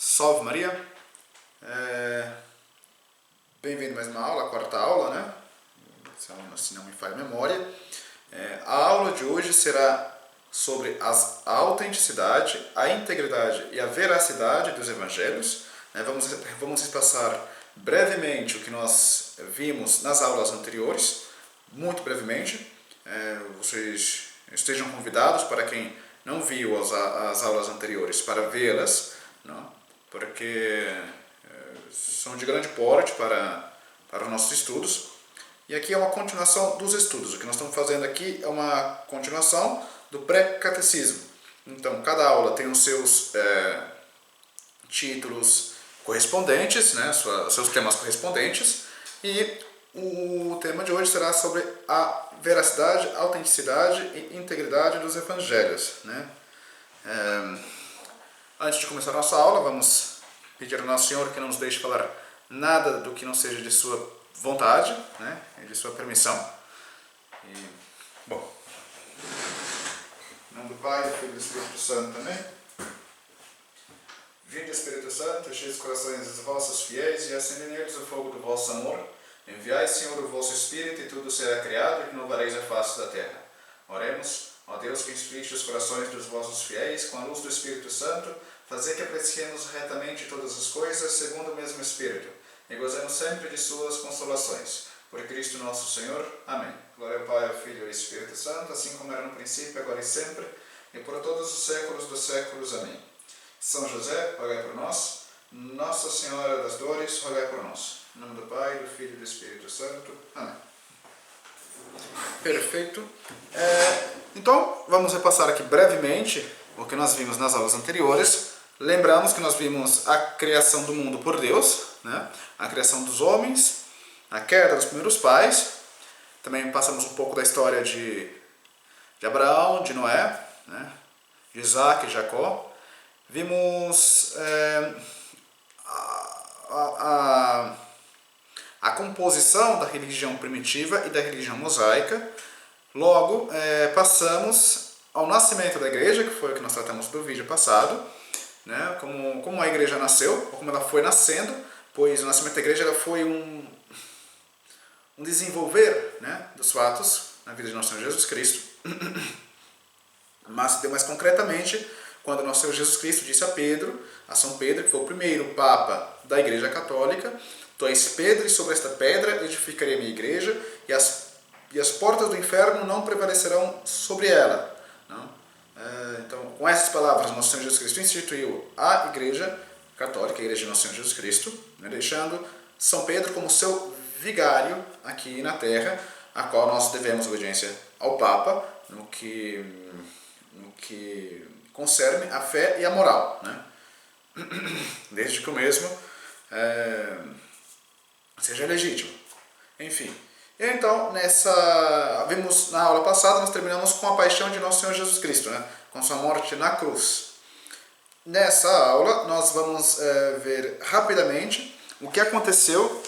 Salve Maria! Bem-vindo a mais uma aula, a quarta aula, né? Se não me falha a memória. A aula de hoje será sobre a autenticidade, a integridade e a veracidade dos evangelhos. Vamos repassar brevemente o que nós vimos nas aulas anteriores, muito brevemente. Vocês estejam convidados, para quem não viu as aulas anteriores, para vê-las, não? Porque são de grande porte para os nossos estudos. E aqui é uma continuação dos estudos. O que nós estamos fazendo aqui é uma continuação do pré-catecismo. Então, cada aula tem os seus títulos correspondentes, né, seus temas correspondentes, e o tema de hoje será sobre a veracidade, autenticidade e integridade dos evangelhos, né? Antes de começar a nossa aula, vamos pedir ao Nosso Senhor que não nos deixe falar nada do que não seja de sua vontade, né, e de sua permissão. Bom, em nome do Pai, do Filho e do Espírito Santo também. Vinde, Espírito Santo, enchei os corações dos vossos fiéis e acendei neles o fogo do vosso amor. Enviai, Senhor, o vosso Espírito, e tudo será criado, e renovareis a face da terra. Oremos. Ó Deus, que instruíste os corações dos vossos fiéis com a luz do Espírito Santo, fazei que apreciemos retamente todas as coisas segundo o mesmo Espírito, e gozemos sempre de suas consolações. Por Cristo nosso Senhor. Amém. Glória ao Pai, ao Filho e ao Espírito Santo, assim como era no princípio, agora e sempre, e por todos os séculos dos séculos. Amém. São José, rogai por nós. Nossa Senhora das Dores, rogai por nós. Em nome do Pai, do Filho e do Espírito Santo. Amém. Perfeito. Então, vamos repassar aqui brevemente o que nós vimos nas aulas anteriores. Lembramos que nós vimos a criação do mundo por Deus, né? A criação dos homens, a queda dos primeiros pais. Também passamos um pouco da história de Abraão, de Noé, né? De Isaac e Jacó. Vimos a composição da religião primitiva e da religião mosaica. Logo, passamos ao nascimento da igreja, que foi o que nós tratamos do vídeo passado, né? Como a igreja nasceu, ou como ela foi nascendo, pois o nascimento da igreja ela foi um desenvolver, né, dos fatos na vida de nosso Senhor Jesus Cristo. Mas se deu mais concretamente quando nosso Senhor Jesus Cristo disse a São Pedro, que foi o primeiro Papa da Igreja Católica: Tu és Pedro, e sobre esta pedra edificarei a minha igreja, e as portas do inferno não prevalecerão sobre ela. Não? Então, com essas palavras, nosso Senhor Jesus Cristo instituiu a Igreja Católica, a Igreja de nosso Senhor Jesus Cristo, né, deixando São Pedro como seu vigário aqui na Terra, a qual nós devemos obediência ao Papa no que concerne a fé e a moral, né? Desde que o mesmo seja legítimo. Enfim. Então, vimos na aula passada, nós terminamos com a paixão de nosso Senhor Jesus Cristo, né? Com sua morte na cruz. Nessa aula, nós vamos ver rapidamente o que aconteceu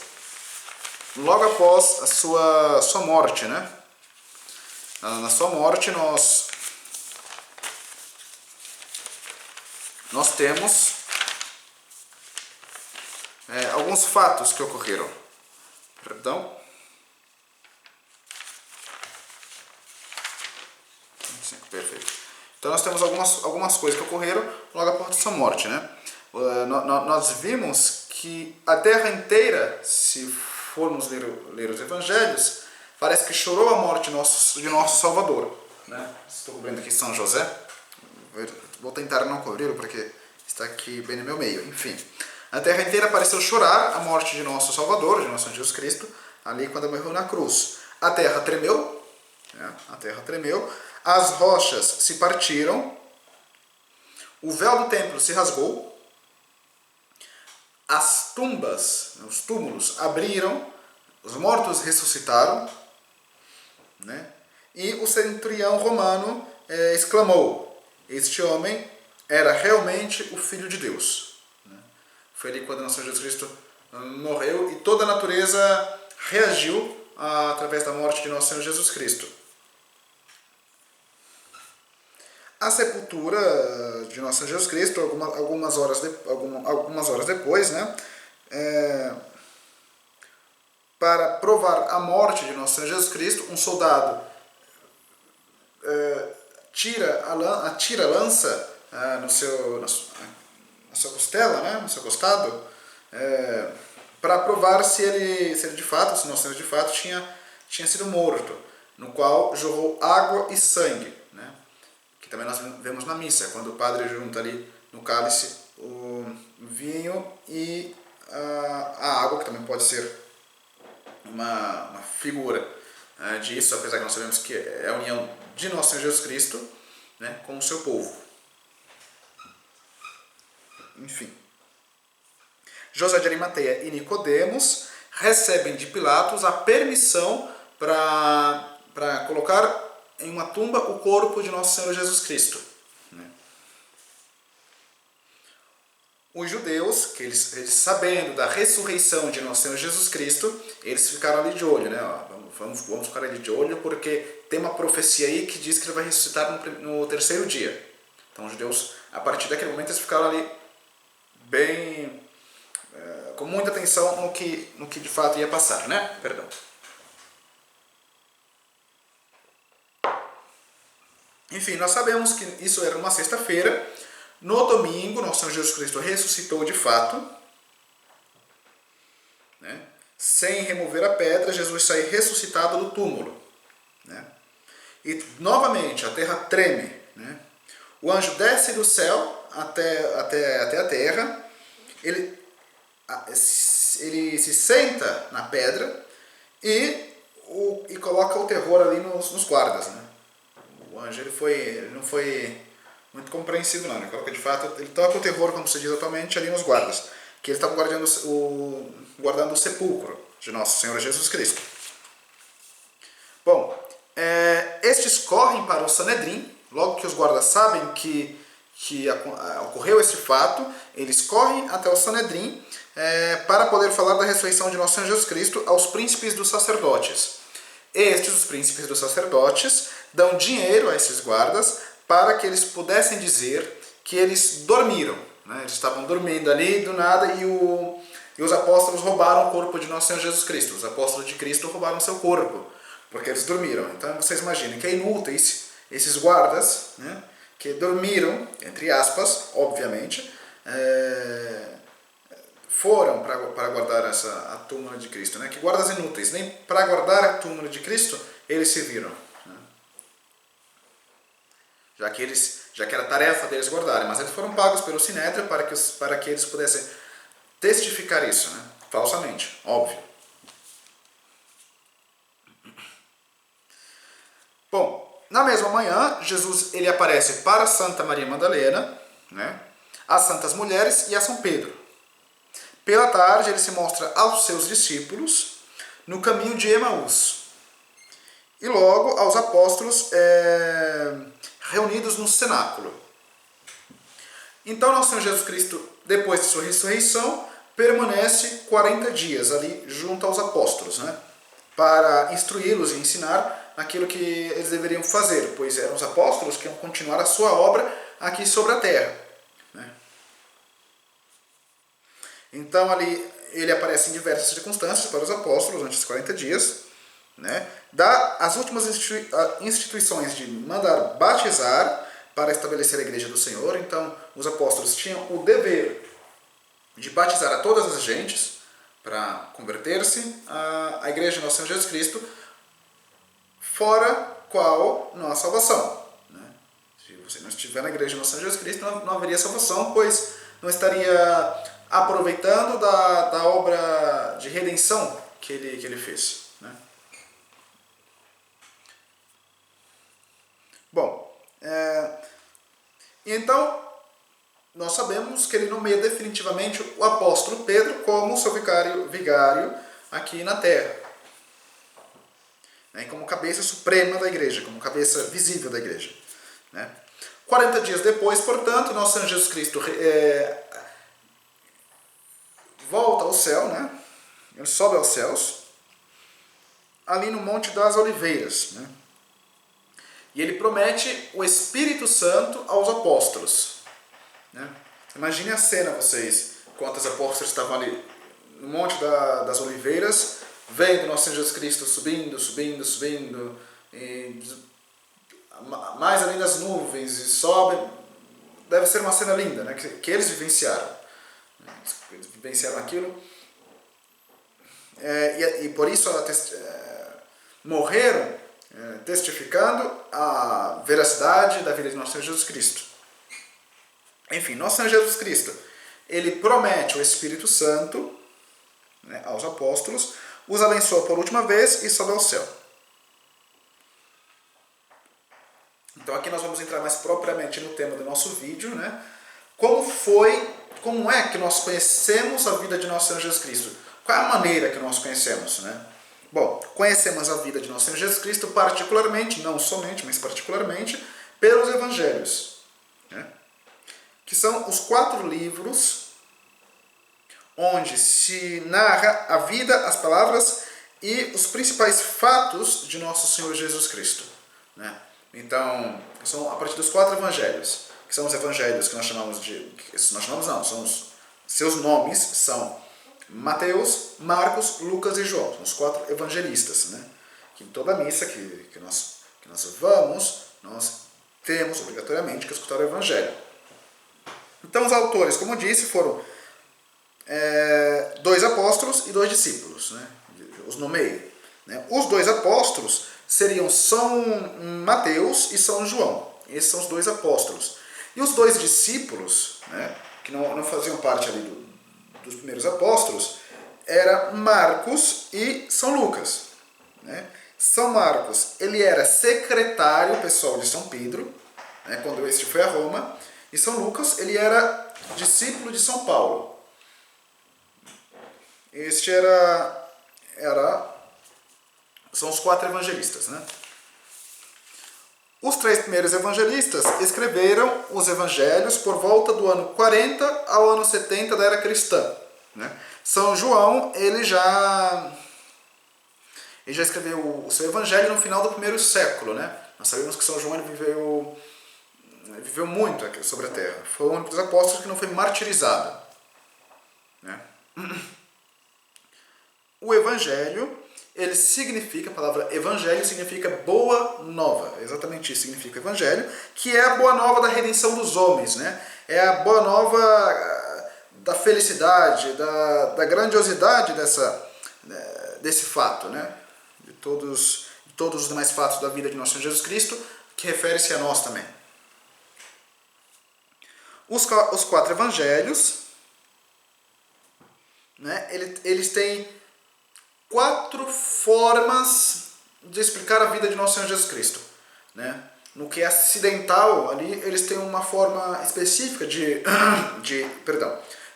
logo após a sua morte, né? Na sua morte, nós temos alguns fatos que ocorreram. Perdão. Perfeito. Então nós temos algumas coisas que ocorreram logo após sua morte, né? Nós vimos que a terra inteira, se formos ler os evangelhos, parece que chorou a morte de nosso Salvador, né? Estou cobrindo aqui São José. Vou tentar não cobri-lo porque está aqui bem no meu meio. Enfim, a terra inteira pareceu chorar a morte de nosso Salvador, de nosso Senhor Jesus Cristo, ali quando morreu na cruz. A terra tremeu, né? A terra tremeu, as rochas se partiram, o véu do templo se rasgou, as tumbas, os túmulos abriram, os mortos ressuscitaram, né? E o centurião romano exclamou: este homem era realmente o Filho de Deus. Foi ali quando nosso Jesus Cristo morreu e toda a natureza reagiu através da morte de nosso Senhor Jesus Cristo. a sepultura de Nosso Senhor Jesus Cristo, algumas horas depois, né? Para provar a morte de Nosso Senhor Jesus Cristo, um soldado atira a lança na sua costela, né? No seu costado, para provar se Nosso Senhor de fato tinha sido morto, no qual jorrou água e sangue, né? Que também nós vemos na missa, quando o padre junta ali no cálice o vinho e a água, que também pode ser uma figura disso, apesar que nós sabemos que é a união de Nosso Senhor Jesus Cristo, né, com o seu povo. Enfim. José de Arimateia e Nicodemos recebem de Pilatos a permissão para colocar em uma tumba o corpo de Nosso Senhor Jesus Cristo. Os judeus, que eles sabendo da ressurreição de Nosso Senhor Jesus Cristo, eles ficaram ali de olho, né? Vamos ficar ali de olho, porque tem uma profecia aí que diz que ele vai ressuscitar no terceiro dia. Então os judeus, a partir daquele momento, eles ficaram ali bem com muita atenção no que de fato ia passar, né? Perdão. Enfim, nós sabemos que isso era uma sexta-feira. No domingo, Nosso Senhor Jesus Cristo ressuscitou de fato, né? Sem remover a pedra, Jesus sai ressuscitado do túmulo, né? E novamente a terra treme, né? O anjo desce do céu até a terra, ele se senta na pedra e coloca o terror ali nos guardas, né? O anjo ele não foi muito compreensivo, não. Ele coloca de fato, ele toca o terror, como se diz atualmente, ali nos guardas, que eles estavam guardando o sepulcro de Nosso Senhor Jesus Cristo. Bom, estes correm para o Sanedrim, logo que os guardas sabem que ocorreu esse fato, eles correm até o Sanedrim para poder falar da ressurreição de Nosso Senhor Jesus Cristo aos príncipes dos sacerdotes. Os príncipes dos sacerdotes, dão dinheiro a esses guardas para que eles pudessem dizer que eles dormiram, né? Eles estavam dormindo ali do nada e os apóstolos roubaram o corpo de Nosso Senhor Jesus Cristo. Os apóstolos de Cristo roubaram seu corpo, porque eles dormiram. Então vocês imaginem que é inúteis esses guardas, né, que dormiram, entre aspas, obviamente, foram para guardar a túmula de Cristo, né? Que guardas inúteis, nem para guardar a túmula de Cristo eles se viram, né? Já que era tarefa deles guardarem, mas eles foram pagos pelo Sinédrio para que eles pudessem testificar isso, né? Falsamente, óbvio. Bom, na mesma manhã, Jesus ele aparece para Santa Maria Madalena, né, às Santas Mulheres e a São Pedro. Pela tarde, ele se mostra aos seus discípulos no caminho de Emaús. E logo aos apóstolos reunidos no cenáculo. Então, Nosso Senhor Jesus Cristo, depois de sua ressurreição, permanece 40 dias ali junto aos apóstolos, né, para instruí-los e ensinar aquilo que eles deveriam fazer, pois eram os apóstolos que iam continuar a sua obra aqui sobre a terra, né. Então ali ele aparece em diversas circunstâncias para os apóstolos durante os 40 dias, né, dá as últimas instituições de mandar batizar para estabelecer a igreja do Senhor. Então os apóstolos tinham o dever de batizar a todas as gentes para converter-se à igreja de Nosso Senhor Jesus Cristo, fora qual não há salvação, né? Se você não estiver na igreja de Nosso Senhor Jesus Cristo, não haveria salvação, pois não estaria aproveitando da obra de redenção que ele fez, né? Bom, então nós sabemos que ele nomeia definitivamente o apóstolo Pedro como seu vigário aqui na terra, né, como cabeça suprema da igreja, como cabeça visível da igreja, né. 40 dias depois, portanto, Nosso Senhor Jesus Cristo volta ao céu, né, ele sobe aos céus, ali no Monte das Oliveiras, né. E ele promete o Espírito Santo aos apóstolos. Né? Imagine a cena, vocês, enquanto os apóstolos estavam ali no Monte das Oliveiras, vendo nosso Senhor Jesus Cristo subindo, subindo, subindo, e mais além das nuvens, e sobe. Deve ser uma cena linda, né? Que eles vivenciaram. Eles vivenciaram aquilo. E por isso morreram testificando a veracidade da vida de nosso Senhor Jesus Cristo. Enfim, nosso Senhor Jesus Cristo, ele promete o Espírito Santo, né, aos apóstolos, os abençoa por última vez e sobe ao céu. Então aqui nós vamos entrar mais propriamente no tema do nosso vídeo, né? Como é que nós conhecemos a vida de nosso Senhor Jesus Cristo? Qual é a maneira que nós conhecemos, né? Bom, conhecemos a vida de nosso Senhor Jesus Cristo particularmente, não somente, mas particularmente, pelos Evangelhos, né? Que são os 4 livros onde se narra a vida, as palavras e os principais fatos de nosso Senhor Jesus Cristo, né? Então, são a partir dos 4 evangelhos, que são os evangelhos que nós chamamos seus nomes são Mateus, Marcos, Lucas e João, são os 4 evangelistas, né? Que em toda missa que nós vamos, nós temos obrigatoriamente que escutar o evangelho. Então os autores, como eu disse, foram 2 apóstolos e 2 discípulos, né? Os nomeei, né? Os 2 apóstolos seriam São Mateus e São João. Esses são os 2 apóstolos. E os 2 discípulos, né, que não faziam parte ali dos primeiros apóstolos, era Marcos e São Lucas, né? São Marcos, ele era secretário pessoal de São Pedro, né, quando este foi a Roma, e São Lucas, ele era discípulo de São Paulo. Este são os 4 evangelistas, né? Os 3 primeiros evangelistas escreveram os evangelhos por volta do ano 40 ao ano 70 da era cristã, né? São João, ele já escreveu o seu evangelho no final do 1º século, né? Nós sabemos que São João ele viveu muito aqui sobre a terra. Foi um dos apóstolos que não foi martirizado, né? O evangelho, ele significa, a palavra evangelho significa boa nova, exatamente isso significa evangelho, que é a boa nova da redenção dos homens, né? É a boa nova da felicidade, da grandiosidade desse fato, né? De todos os demais fatos da vida de nosso Senhor Jesus Cristo, que refere-se a nós também. Os 4 evangelhos, né? Eles têm 4 formas de explicar a vida de nosso Senhor Jesus Cristo, né? No que é acidental, ali, eles têm uma forma específica de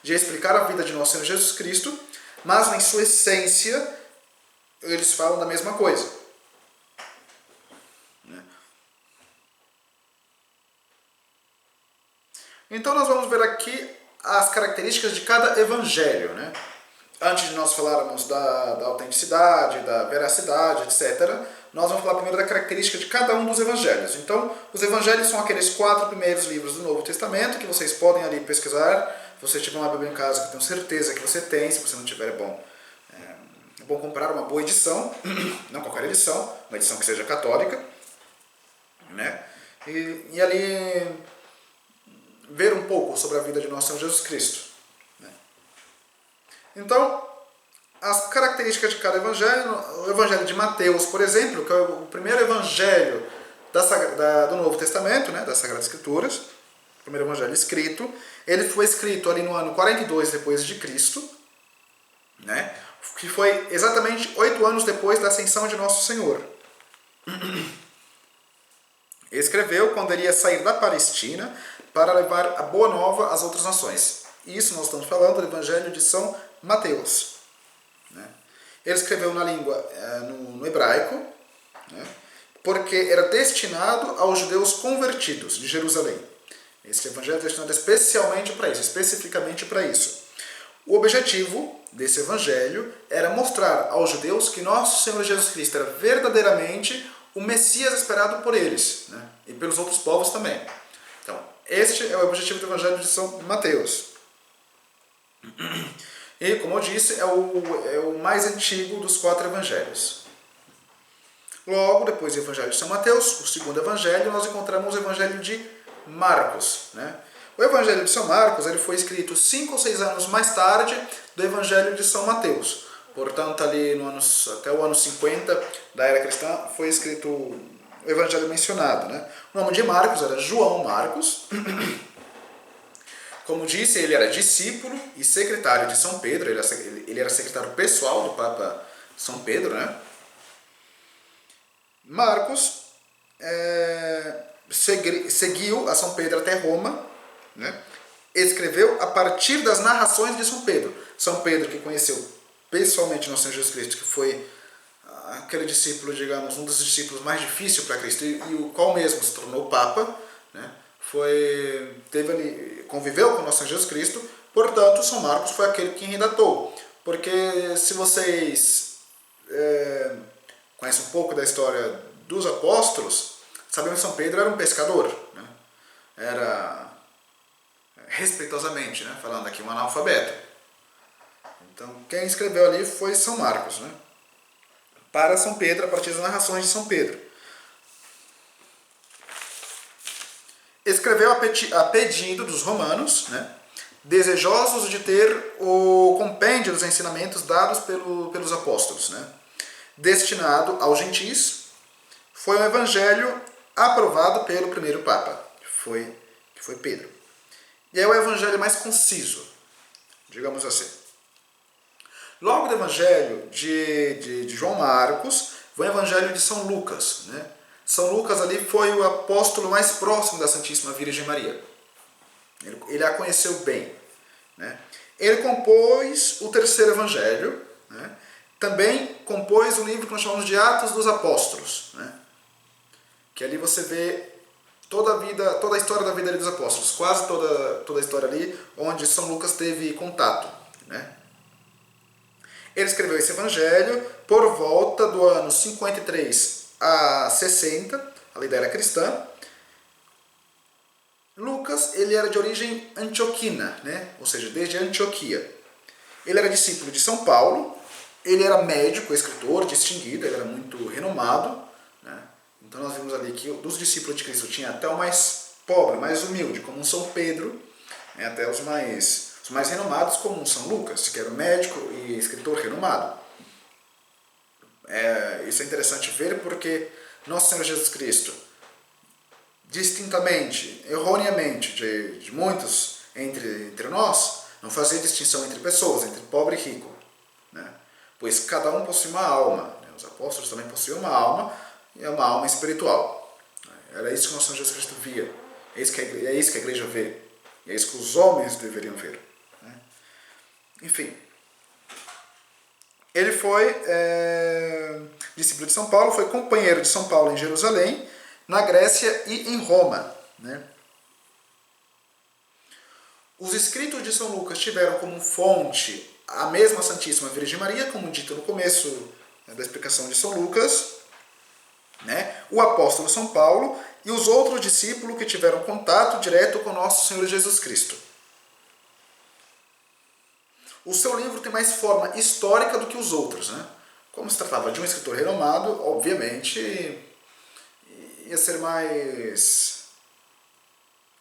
explicar a vida de nosso Senhor Jesus Cristo, mas em sua essência, eles falam da mesma coisa, né? Então nós vamos ver aqui as características de cada evangelho, né? Antes de nós falarmos da autenticidade, da veracidade, etc., nós vamos falar primeiro da característica de cada um dos evangelhos. Então, os evangelhos são aqueles 4 primeiros livros do Novo Testamento, que vocês podem ali pesquisar. Se você tiver uma Bíblia em casa, que eu tenho certeza que você tem, se você não tiver, é bom comprar uma boa edição, não qualquer edição, uma edição que seja católica, né? E ali ver um pouco sobre a vida de nosso Senhor Jesus Cristo. Então, as características de cada evangelho, o evangelho de Mateus, por exemplo, que é o primeiro evangelho do Novo Testamento, né, das Sagradas Escrituras, o primeiro evangelho escrito, ele foi escrito ali no ano 42 depois de Cristo, né, que foi exatamente 8 anos depois da ascensão de Nosso Senhor. Ele escreveu quando ele ia sair da Palestina para levar a boa nova às outras nações. Isso nós estamos falando do evangelho de São Mateus, né? Ele escreveu na língua, no hebraico, né? Porque era destinado aos judeus convertidos de Jerusalém. Esse evangelho é destinado especialmente para isso, especificamente para isso. O objetivo desse evangelho era mostrar aos judeus que nosso Senhor Jesus Cristo era verdadeiramente o Messias esperado por eles, né? E pelos outros povos também. Então, este é o objetivo do Evangelho de São Mateus. E, como eu disse, é o mais antigo dos 4 evangelhos. Logo, depois do Evangelho de São Mateus, o segundo evangelho, nós encontramos o Evangelho de Marcos, né? O Evangelho de São Marcos ele foi escrito 5 ou 6 anos mais tarde do Evangelho de São Mateus. Portanto, ali até o ano 50 da era cristã foi escrito o Evangelho mencionado, né? O nome de Marcos era João Marcos. Como disse, ele era discípulo e secretário de São Pedro, ele era secretário pessoal do Papa São Pedro, né? Marcos seguiu a São Pedro até Roma, né? Escreveu a partir das narrações de São Pedro. São Pedro, que conheceu pessoalmente nosso Senhor Jesus Cristo, que foi aquele discípulo, digamos, um dos discípulos mais difíceis para Cristo, e o qual mesmo se tornou Papa, né? Conviveu com nosso Senhor Jesus Cristo, portanto, São Marcos foi aquele que redatou. Porque se vocês conhecem um pouco da história dos apóstolos, sabemos que São Pedro era um pescador, né? Era, respeitosamente, né, falando aqui, um analfabeto. Então, quem escreveu ali foi São Marcos, né? Para São Pedro, a partir das narrações de São Pedro. Escreveu a pedido dos romanos, né, desejosos de ter o compêndio dos ensinamentos dados pelos apóstolos, né, destinado aos gentis. Foi um evangelho aprovado pelo primeiro Papa, que foi Pedro. E é o evangelho mais conciso, digamos assim. Logo do evangelho de João Marcos, vem o evangelho de São Lucas, né? São Lucas ali foi o apóstolo mais próximo da Santíssima Virgem Maria. Ele a conheceu bem, né? Ele compôs o terceiro evangelho, né? Também compôs o livro que nós chamamos de Atos dos Apóstolos, né? Que ali você vê toda a história da vida dos apóstolos, quase toda a história ali, onde São Lucas teve contato, né? Ele escreveu esse evangelho por volta do ano 53 a 60, ali da era cristã. Lucas, ele era de origem antioquina, né? Ou seja, desde Antioquia. Ele era discípulo de São Paulo, ele era médico, escritor, distinguido, ele era muito renomado, né? Então nós vimos ali que dos discípulos de Cristo tinha até o mais pobre, mais humilde, como um São Pedro, né? Até os mais renomados, como um São Lucas, que era médico e escritor renomado. Isso é interessante ver porque nosso Senhor Jesus Cristo, distintamente, erroneamente, de muitos entre nós, não fazia distinção entre pessoas, entre pobre e rico, né? Pois cada um possui uma alma, né? Os apóstolos também possuíam uma alma, e é uma alma espiritual. Era isso que nosso Senhor Jesus Cristo via, é isso que a igreja vê, e é isso que os homens deveriam ver, né? Enfim, ele foi discípulo de São Paulo, foi companheiro de São Paulo em Jerusalém, na Grécia e em Roma, né? Os escritos de São Lucas tiveram como fonte a mesma Santíssima Virgem Maria, como dito no começo, né, da explicação de São Lucas, né? O apóstolo São Paulo e os outros discípulos que tiveram contato direto com nosso Senhor Jesus Cristo. O seu livro tem mais forma histórica do que os outros, né? Como se tratava de um escritor renomado, obviamente ia ser mais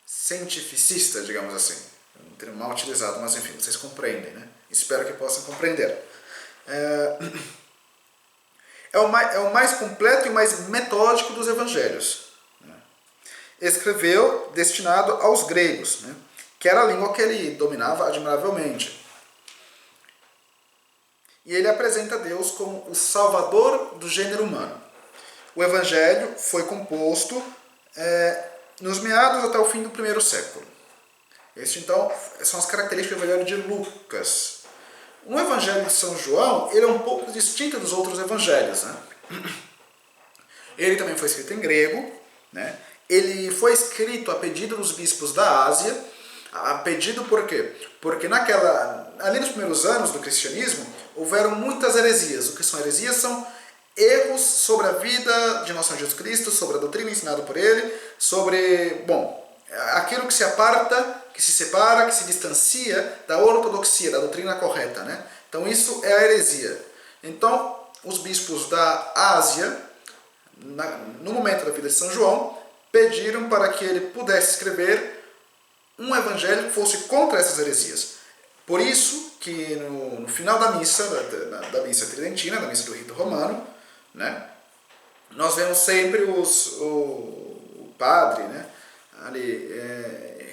cientificista, digamos assim. Um termo mal utilizado, mas enfim, vocês compreendem, né? Espero que possam compreender. É o mais completo e mais metódico dos evangelhos, né? Escreveu destinado aos gregos, né? Que era a língua que ele dominava admiravelmente. E ele apresenta Deus como o salvador do gênero humano. O evangelho foi composto nos meados até o fim do primeiro século. Este, então, são as características do evangelho de Lucas. O evangelho de São João, ele é um pouco distinto dos outros evangelhos, né? Ele também foi escrito em grego, né? Ele foi escrito a pedido dos bispos da Ásia. A pedido por quê? Porque ali nos primeiros anos do cristianismo, houveram muitas heresias. O que são heresias? São erros sobre a vida de nosso Senhor Jesus Cristo, sobre a doutrina ensinada por Ele, sobre, aquilo que se aparta, que se separa, que se distancia da ortodoxia, da doutrina correta, né? Então isso é a heresia. Então, os bispos da Ásia, no momento da vida de São João, pediram para que ele pudesse escrever um evangelho que fosse contra essas heresias. Por isso que no final da missa, da missa tridentina, da missa do rito romano, né, nós vemos sempre o padre, né, ali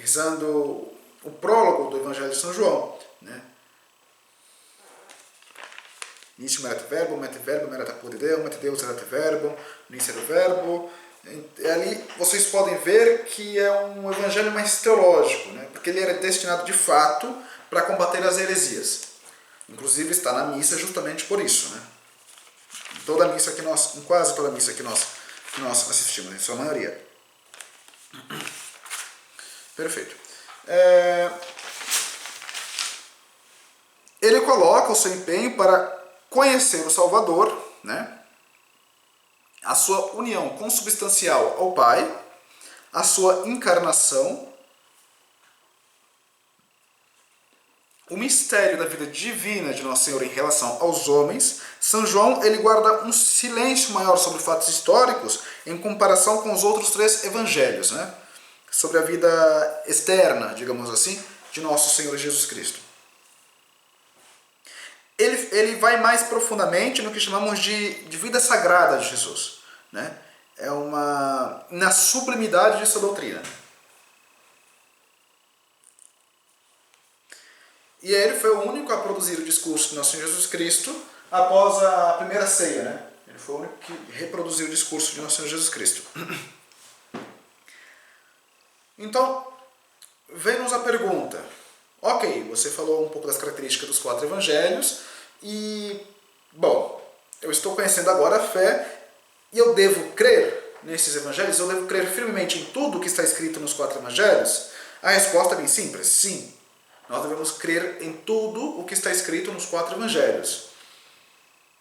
rezando o prólogo do Evangelho de São João, né? Inicio erat verbum, et verbum erat apud Deum, et Deus erat verbum, nice era o verbo. Ali vocês podem ver que é um evangelho mais teológico, né? Porque ele era destinado de fato para combater as heresias. Inclusive está na missa justamente por isso, né? Em quase toda a missa que nós assistimos, em sua maioria. Perfeito. Ele coloca o seu empenho para conhecer o Salvador, né? A sua união consubstancial ao Pai, a sua encarnação, o mistério da vida divina de Nosso Senhor em relação aos homens. São João ele guarda um silêncio maior sobre fatos históricos em comparação com os outros 3 evangelhos, né? Sobre a vida externa, digamos assim, de Nosso Senhor Jesus Cristo. Ele vai mais profundamente no que chamamos de vida sagrada de Jesus, né? Na sublimidade de sua doutrina. E ele foi o único a produzir o discurso de Nosso Senhor Jesus Cristo após a primeira ceia, né? Ele foi o único que reproduziu o discurso de Nosso Senhor Jesus Cristo. Então, vem-nos a pergunta. Ok, você falou um pouco das características dos 4 evangelhos e, eu estou conhecendo agora a fé e eu devo crer nesses evangelhos? Eu devo crer firmemente em tudo que está escrito nos 4 evangelhos? A resposta é bem simples, sim. Nós devemos crer em tudo o que está escrito nos 4 evangelhos.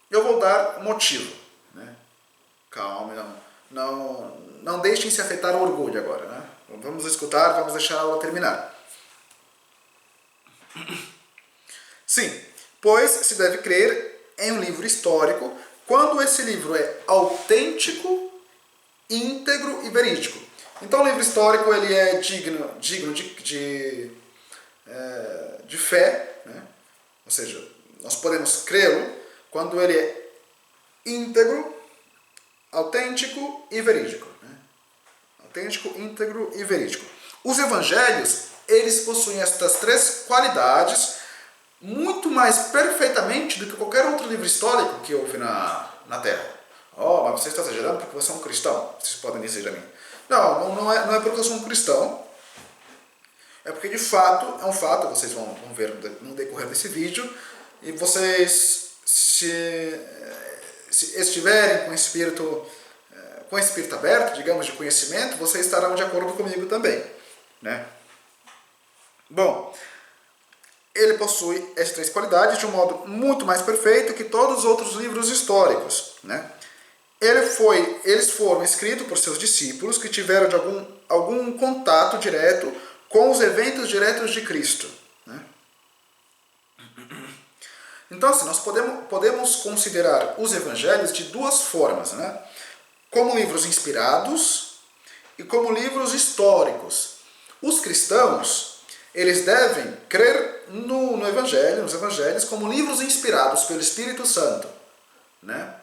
Eu vou dar motivo, né? Calma, não deixem se afetar o orgulho agora, né? Vamos escutar, vamos deixar a aula terminar. Sim, pois se deve crer em um livro histórico quando esse livro é autêntico, íntegro e verídico. Então o livro histórico ele é digno de fé, né? Ou seja, nós podemos crê-lo quando ele é íntegro, autêntico e verídico, né? Autêntico, íntegro e verídico. Os evangelhos, eles possuem estas 3 qualidades muito mais perfeitamente do que qualquer outro livro histórico que houve na Terra. Mas você está exagerando porque você é um cristão, vocês podem dizer a mim. Não é porque eu sou um cristão, é porque de fato, é um fato, vocês vão ver no decorrer desse vídeo, e vocês, se estiverem com o espírito aberto, digamos, de conhecimento, vocês estarão de acordo comigo também, né? Bom, ele possui essas 3 qualidades de um modo muito mais perfeito que todos os outros livros históricos, né? Eles foram escritos por seus discípulos que tiveram de algum contato direto com os eventos diretos de Cristo, né? Então, assim, nós podemos considerar os evangelhos de 2 formas, né? Como livros inspirados e como livros históricos. Os cristãos, eles devem crer nos evangelhos, como livros inspirados pelo Espírito Santo, né?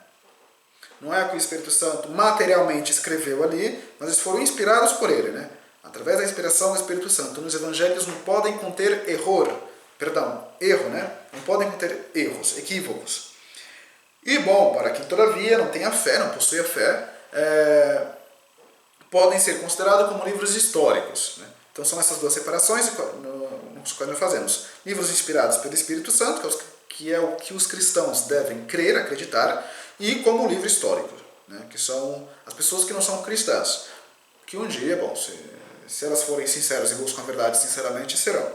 Não é que o Espírito Santo materialmente escreveu ali, mas eles foram inspirados por ele, né? Através da inspiração do Espírito Santo. Nos evangelhos não podem conter erro, né? Não podem conter erros, equívocos. E, para quem todavia não tem a fé, não possui a fé, podem ser considerados como livros históricos, né? Então são essas 2 separações que nós fazemos. Livros inspirados pelo Espírito Santo, que é o que os cristãos devem crer, acreditar, e como livro histórico, né? Que são as pessoas que não são cristãs, que um dia, se elas forem sinceras e buscam a verdade sinceramente, serão.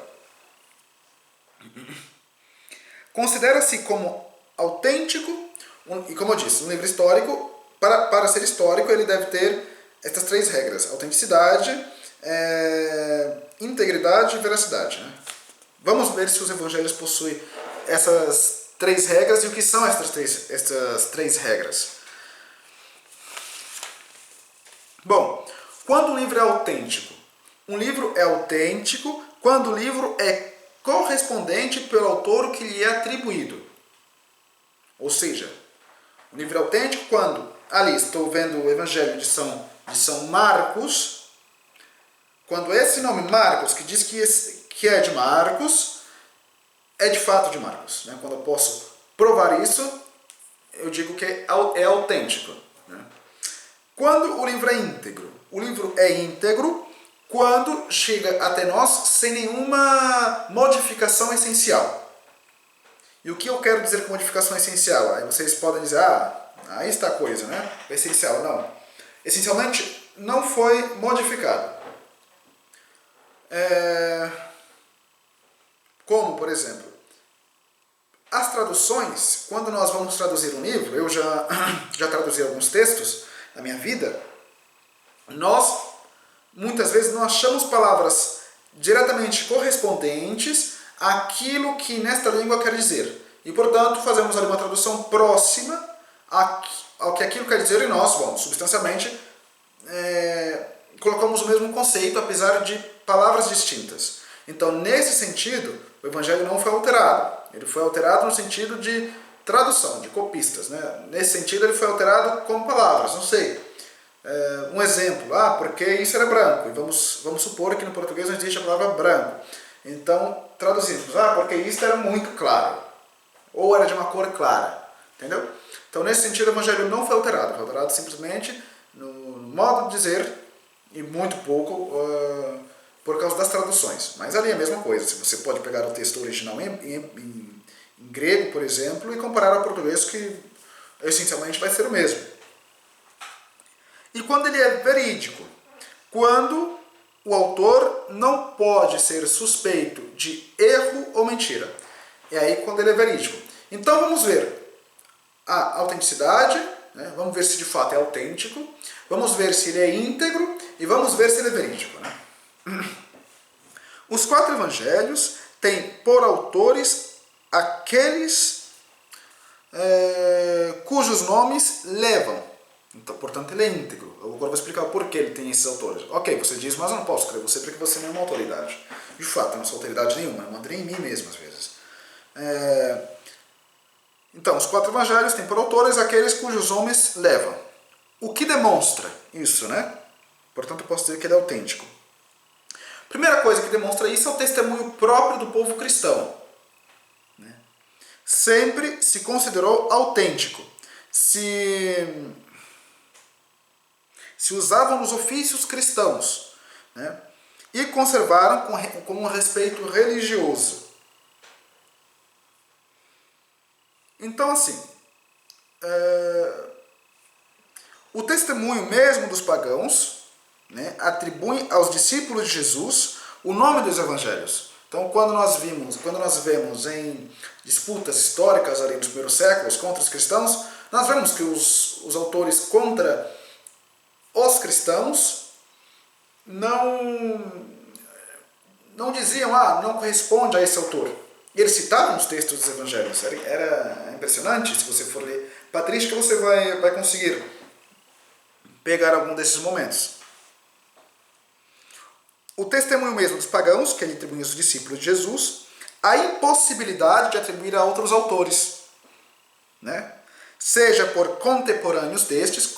Considera-se como autêntico E como eu disse, um livro histórico, para ser histórico, ele deve ter estas 3 regras: autenticidade, integridade e veracidade. Né? Vamos ver se os evangelhos possuem essas 3 regras e o que são essas três regras. Bom, quando um livro é autêntico? Um livro é autêntico quando o livro é correspondente pelo autor que lhe é atribuído. Ou seja, um livro é autêntico quando, ali estou vendo o Evangelho de São Marcos, quando esse nome Marcos, que diz que é de Marcos, é de fato de Marcos. Né? Quando eu posso provar isso, eu digo que é autêntico. Né? Quando o livro é íntegro? O livro é íntegro quando chega até nós sem nenhuma modificação essencial. E o que eu quero dizer com modificação essencial? Aí vocês podem dizer, aí está a coisa, né? Essencial, não. Essencialmente, não foi modificado. Como, por exemplo, as traduções, quando nós vamos traduzir um livro, eu já traduzi alguns textos na minha vida, nós, muitas vezes, não achamos palavras diretamente correspondentes àquilo que nesta língua quer dizer. E, portanto, fazemos ali uma tradução próxima ao que aquilo quer dizer e nós, substancialmente, colocamos o mesmo conceito, apesar de palavras distintas. Então, nesse sentido, o Evangelho não foi alterado. Ele foi alterado no sentido de tradução, de copistas. Né? Nesse sentido, ele foi alterado com palavras, não sei. Um exemplo, porque isso era branco. E vamos supor que no português não existe a palavra branco. Então, traduzimos, porque isso era muito claro. Ou era de uma cor clara. Entendeu? Então, nesse sentido, o Evangelho não foi alterado. Foi alterado simplesmente no modo de dizer e muito pouco por causa das traduções. Mas ali é a mesma coisa. Você pode pegar o texto original em grego, por exemplo, e comparar ao português, que essencialmente vai ser o mesmo. E quando ele é verídico? Quando o autor não pode ser suspeito de erro ou mentira. É aí quando ele é verídico. Então vamos ver a autenticidade, né? Vamos ver se de fato é autêntico, vamos ver se ele é íntegro e vamos ver se ele é verídico. Né? Os 4 evangelhos têm por autores aqueles cujos nomes levam. Então, portanto, ele é íntegro. Eu agora vou explicar o porquê ele tem esses autores. Ok, você diz, mas eu não posso crer você porque você não é uma autoridade. De fato, eu não sou autoridade nenhuma, eu mandei em mim mesmo às vezes. Então, os 4 evangelhos têm por autores aqueles cujos nomes levam. O que demonstra isso, né? Portanto, eu posso dizer que ele é autêntico. Primeira coisa que demonstra isso é o testemunho próprio do povo cristão. Né? Sempre se considerou autêntico. Se usavam nos ofícios cristãos, né? E conservaram com um respeito religioso. Então, assim, o testemunho mesmo dos pagãos, né, atribui aos discípulos de Jesus o nome dos evangelhos. Então, quando nós vemos em disputas históricas ali nos primeiros séculos contra os cristãos, nós vemos que os autores contra os cristãos não diziam, não corresponde a esse autor. E eles citavam os textos dos evangelhos. Era impressionante. Se você for ler patrística, você vai conseguir pegar algum desses momentos. O testemunho mesmo dos pagãos, que ele atribuía aos discípulos de Jesus, a impossibilidade de atribuir a outros autores. Né? Seja por contemporâneos destes,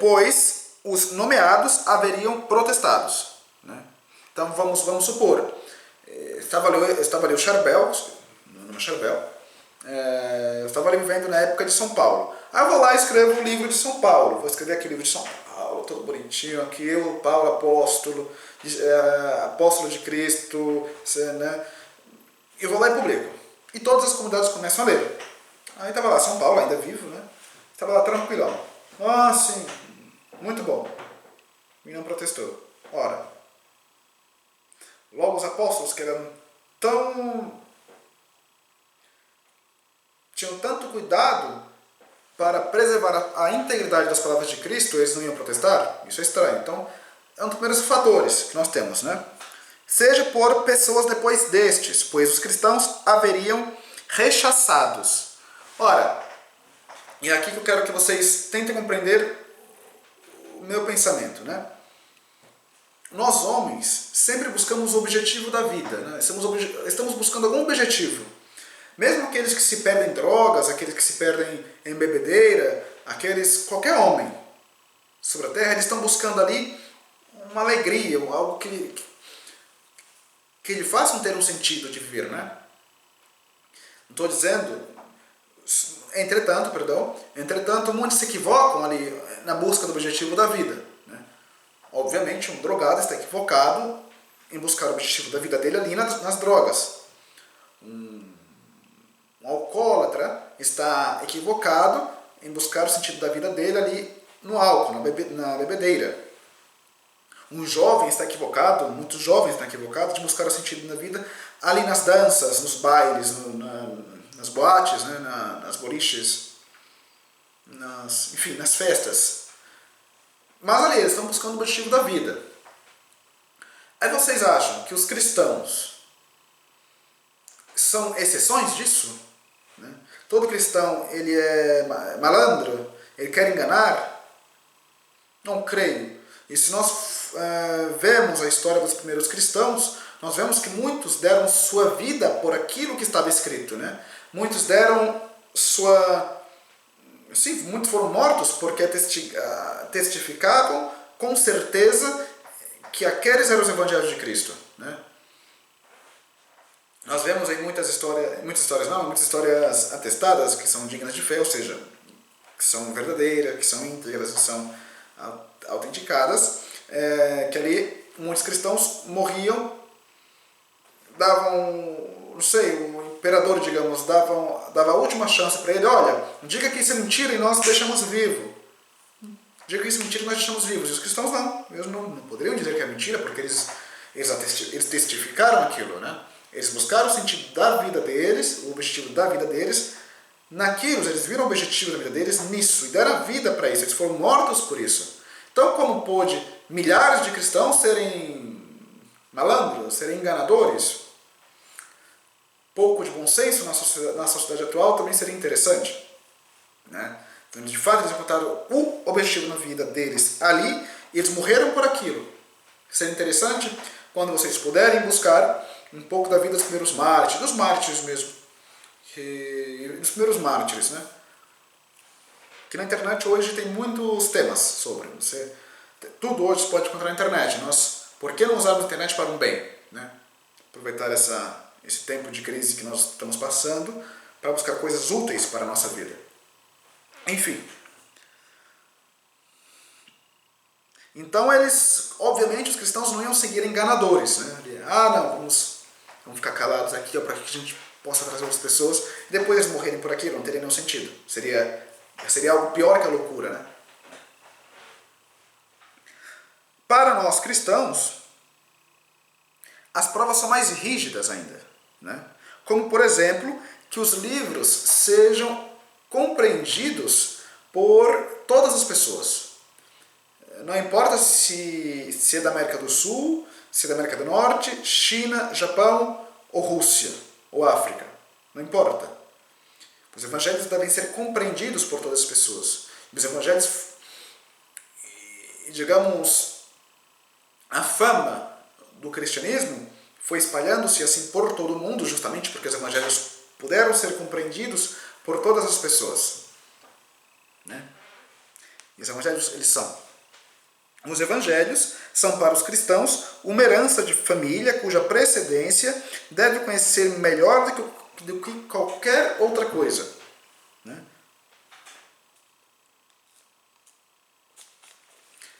pois os nomeados haveriam protestados. Né? Então vamos supor, estava ali o Charbel, eu estava ali vivendo na época de São Paulo. Aí eu vou lá e escrevo um livro de São Paulo, vou escrever aqui o livro de São Paulo, todo bonitinho, aqui eu, Paulo, apóstolo de Cristo, né? Eu vou lá e publico. E todas as comunidades começam a ler. Aí estava lá, São Paulo, ainda vivo, né? Estava lá tranquilão. Sim, muito bom. E não protestou. Ora, logo os apóstolos que eram tão tinham tanto cuidado para preservar a integridade das palavras de Cristo, eles não iam protestar? Isso é estranho. Então, é um dos primeiros fatores que nós temos, né? Seja por pessoas depois destes, pois os cristãos haveriam rechaçados. Ora, e é aqui que eu quero que vocês tentem compreender o meu pensamento, né? Nós homens sempre buscamos o objetivo da vida, né? Estamos buscando algum objetivo. Mesmo aqueles que se perdem em drogas, aqueles que se perdem em bebedeira, qualquer homem sobre a terra, eles estão buscando ali uma alegria, algo que lhe façam ter um sentido de viver, né? Não estou dizendo, entretanto, muitos se equivocam ali na busca do objetivo da vida, né? Obviamente, um drogado está equivocado em buscar o objetivo da vida dele ali nas drogas. Um alcoólatra está equivocado em buscar o sentido da vida dele ali no álcool, na bebedeira. Um jovem está equivocado, muitos jovens estão equivocados de buscar o sentido da vida ali nas danças, nos bailes, nas boates, né, nas boliches, enfim, nas festas. Mas ali eles estão buscando o objetivo da vida. Aí vocês acham que os cristãos são exceções disso? Né? Todo cristão ele é malandro? Ele quer enganar? Não creio. E se nós vemos a história dos primeiros cristãos, nós vemos que muitos deram sua vida por aquilo que estava escrito, né? Muitos deram muitos foram mortos porque testificavam com certeza que aqueles eram os evangelhos de Cristo, né? Nós vemos em muitas histórias atestadas que são dignas de fé, ou seja, que são verdadeiras, que são íntegras, que são autenticadas, que ali muitos cristãos morriam, davam, não sei, o imperador, digamos, dava a última chance para ele: olha, diga que isso é mentira e nós deixamos vivo. Diga que isso é mentira e nós deixamos vivos. E os cristãos não, eles não poderiam dizer que é mentira, porque eles testificaram aquilo, né? Eles buscaram o sentido da vida deles, o objetivo da vida deles, naquilo, eles viram o objetivo da vida deles nisso, e deram a vida para isso, eles foram mortos por isso. Então, como pôde milhares de cristãos serem malandros, serem enganadores? Pouco de bom senso na sociedade atual também seria interessante, né? Então, de fato, eles encontraram o objetivo na vida deles ali, e eles morreram por aquilo. Seria interessante quando vocês puderem buscar um pouco da vida dos primeiros mártires, dos mártires mesmo, dos primeiros mártires, né? Que na internet hoje tem muitos temas sobre. Tudo hoje você pode encontrar na internet. Por que não usarmos a internet para um bem, né? Aproveitar esse tempo de crise que nós estamos passando para buscar coisas úteis para a nossa vida. Enfim. Então obviamente os cristãos não iam seguir enganadores, né? Não, vamos ficar calados aqui para que a gente possa trazer outras pessoas e depois eles morrerem por aqui, não teria nenhum sentido. Seria algo pior que a loucura, né? Para nós cristãos, as provas são mais rígidas ainda, né? Como, por exemplo, que os livros sejam compreendidos por todas as pessoas. Não importa se é da América do Sul, se é da América do Norte, China, Japão ou Rússia ou África. Não importa. Os evangelhos devem ser compreendidos por todas as pessoas. Os evangelhos, digamos, a fama do cristianismo foi espalhando-se assim por todo o mundo, justamente porque os evangelhos puderam ser compreendidos por todas as pessoas, né? E os evangelhos, os evangelhos são para os cristãos uma herança de família cuja precedência deve conhecer melhor do que qualquer outra coisa, né?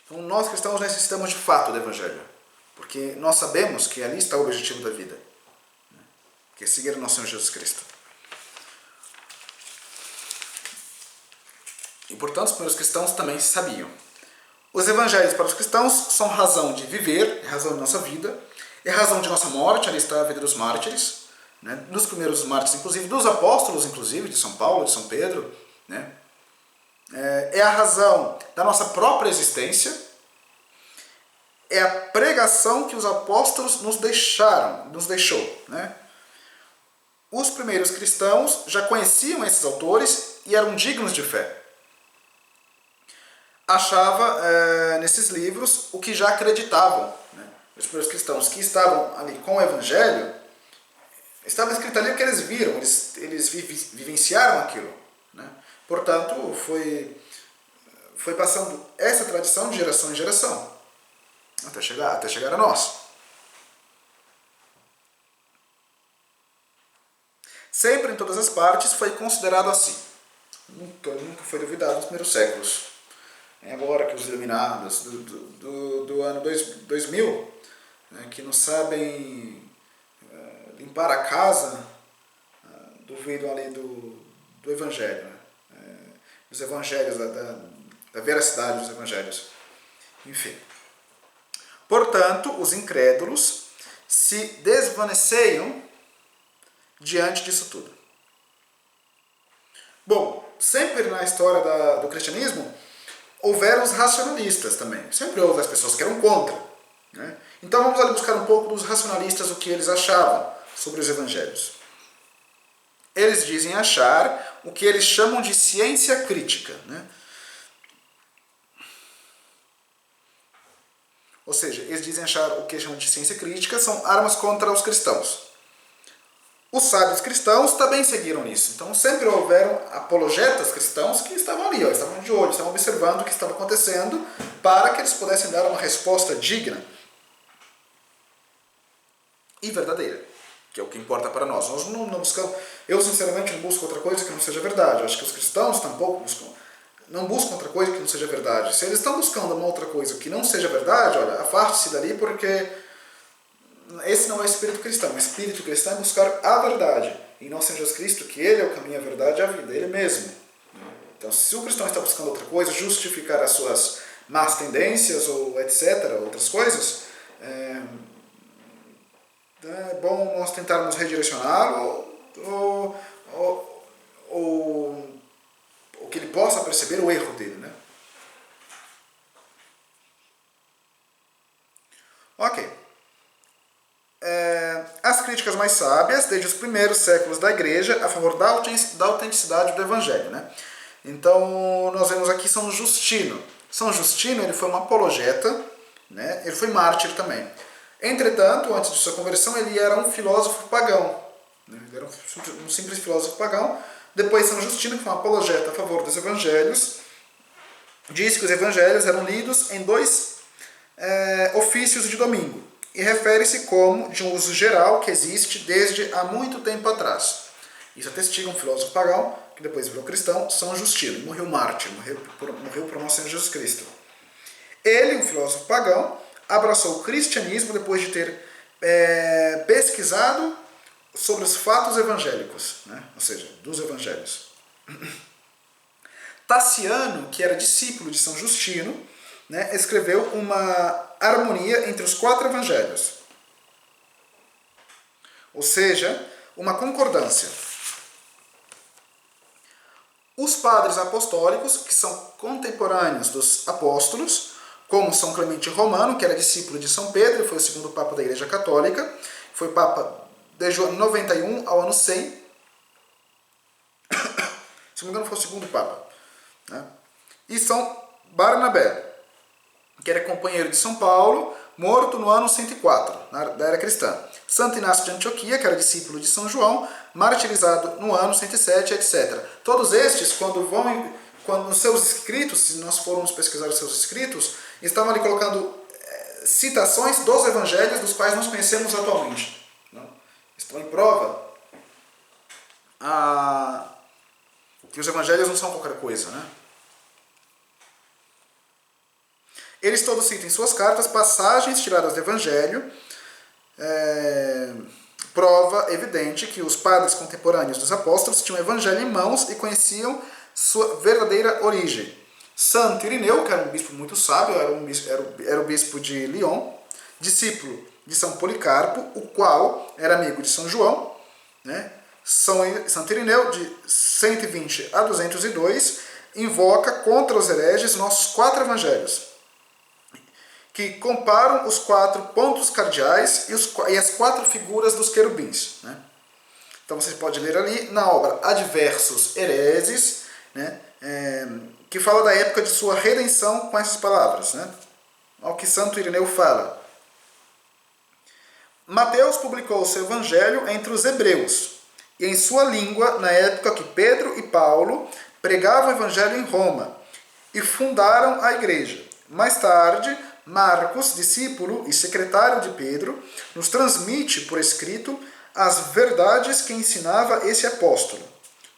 Então nós cristãos necessitamos de fato do evangelho, porque nós sabemos que ali está o objetivo da vida, né? Que é seguir o nosso Senhor Jesus Cristo. E portanto os primeiros cristãos também sabiam. Os evangelhos para os cristãos são razão de viver, é razão de nossa vida, é razão de nossa morte, ali está a vida dos mártires, né, dos primeiros mártires, inclusive dos apóstolos, inclusive, de São Paulo, de São Pedro, né, é a razão da nossa própria existência, é a pregação que os apóstolos nos deixou. Né? Os primeiros cristãos já conheciam esses autores e eram dignos de fé. Achava nesses livros o que já acreditavam. Né? Os primeiros cristãos que estavam ali com o Evangelho, estava escrito ali o que eles viram, eles vivenciaram aquilo. Né? Portanto, foi passando essa tradição de geração em geração, até chegar a nós. Sempre, em todas as partes, foi considerado assim. Nunca foi duvidado nos primeiros séculos. É agora que os iluminados do ano 2000, né, que não sabem limpar a casa, duvidam ali do Evangelho. Né? Dos Evangelhos, da veracidade dos Evangelhos. Enfim. Portanto, os incrédulos se desvaneceiam diante disso tudo. Bom, sempre na história do cristianismo houveram os racionalistas também. Sempre houve as pessoas que eram contra. Né? Então vamos ali buscar um pouco dos racionalistas, o que eles achavam sobre os evangelhos. Eles dizem achar o que eles chamam de ciência crítica. Né? Ou seja, eles dizem achar o que eles chamam de ciência crítica são armas contra os cristãos. Os sábios cristãos também seguiram nisso. Então sempre houveram apologetas cristãos que estavam ali, estavam de olho, estavam observando o que estava acontecendo para que eles pudessem dar uma resposta digna e verdadeira, que é o que importa para nós. Nós não buscamos, eu sinceramente não busco outra coisa que não seja verdade. Eu acho que os cristãos tampouco não buscam outra coisa que não seja verdade. Se eles estão buscando uma outra coisa que não seja verdade, olha, afaste-se dali, porque esse não é o espírito cristão. O espírito cristão é buscar a verdade em nosso Senhor Jesus Cristo, que Ele é o caminho, a verdade e a vida, Ele mesmo. Então, se o cristão está buscando outra coisa, justificar as suas más tendências ou etc., outras coisas, é bom nós tentarmos redirecioná-lo ou que ele possa perceber o erro dele. Né? Ok. As críticas mais sábias, desde os primeiros séculos da Igreja, a favor da autenticidade do Evangelho. Né? Então, nós vemos aqui São Justino. São Justino ele foi um apologeta, né? Ele foi mártir também. Entretanto, antes de sua conversão, ele era um filósofo pagão. Né? Ele era um simples filósofo pagão. Depois, São Justino, que foi um apologeta a favor dos Evangelhos, diz que os Evangelhos eram lidos em 2 ofícios de domingo. E refere-se como de um uso geral que existe desde há muito tempo atrás. Isso atestiga um filósofo pagão, que depois virou cristão, São Justino, morreu mártir, morreu por nosso Senhor Jesus Cristo. Ele, um filósofo pagão, abraçou o cristianismo depois de ter pesquisado sobre os fatos evangélicos, né? Ou seja, dos evangelhos. Taciano, que era discípulo de São Justino, né, escreveu uma harmonia entre os 4 evangelhos. Ou seja, uma concordância. Os padres apostólicos, que são contemporâneos dos apóstolos, como São Clemente Romano, que era discípulo de São Pedro, foi o segundo papa da Igreja Católica, foi papa desde o ano 91 ao ano 100. Se não me engano, foi o segundo papa. Né? E São Barnabé, que era companheiro de São Paulo, morto no ano 104, da era cristã. Santo Inácio de Antioquia, que era discípulo de São João, martirizado no ano 107, etc. Todos estes, quando nos seus escritos, se nós formos pesquisar os seus escritos, estavam ali colocando citações dos evangelhos dos quais nós conhecemos atualmente. Não? Estão em prova que os evangelhos não são qualquer coisa, né? Eles todos citam em suas cartas passagens tiradas do Evangelho, prova evidente que os padres contemporâneos dos apóstolos tinham o Evangelho em mãos e conheciam sua verdadeira origem. Santo Irineu, que era um bispo muito sábio, era o bispo de Lyon, discípulo de São Policarpo, o qual era amigo de São João, né? Santo Irineu, de 120 a 202, invoca contra os hereges nossos 4 evangelhos, que comparam os 4 pontos cardeais e as 4 figuras dos querubins, né? Então você pode ler ali na obra Adversos Hereses, né? Que fala da época de sua redenção com essas palavras, né? Ao que Santo Irineu fala. Mateus publicou o seu evangelho entre os hebreus, e em sua língua, na época que Pedro e Paulo pregavam o evangelho em Roma, e fundaram a igreja. Mais tarde, Marcos, discípulo e secretário de Pedro, nos transmite por escrito as verdades que ensinava esse apóstolo.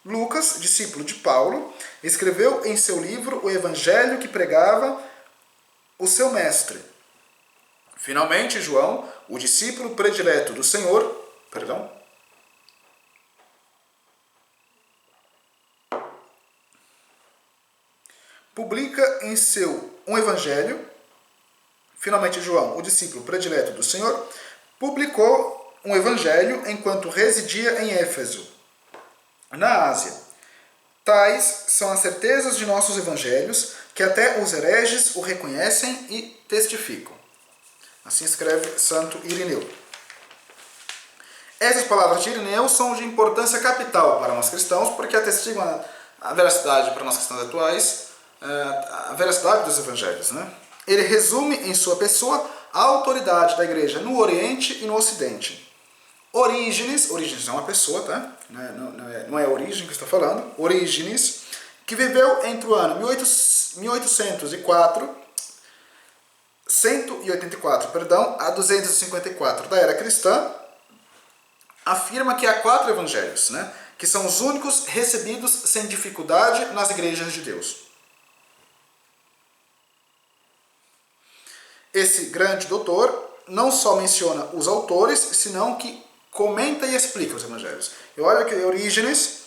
Lucas, discípulo de Paulo, escreveu em seu livro o evangelho que pregava o seu mestre. Finalmente, João, o discípulo predileto do Senhor, publica em seu um evangelho. Finalmente, João, o discípulo predileto do Senhor, publicou um evangelho enquanto residia em Éfeso, na Ásia. Tais são as certezas de nossos evangelhos, que até os hereges o reconhecem e testificam. Assim escreve Santo Irineu. Essas palavras de Irineu são de importância capital para nós cristãos, porque atestigam a veracidade para nós cristãos atuais, a veracidade dos evangelhos, né? Ele resume em sua pessoa a autoridade da igreja no Oriente e no Ocidente. Orígenes é uma pessoa, tá? Não é Origem que está falando. Orígenes, que viveu entre o ano 184, a 254 da era cristã, afirma que há 4 evangelhos, né? Que são os únicos recebidos sem dificuldade nas igrejas de Deus. Esse grande doutor não só menciona os autores, senão que comenta e explica os evangelhos. E olha que Orígenes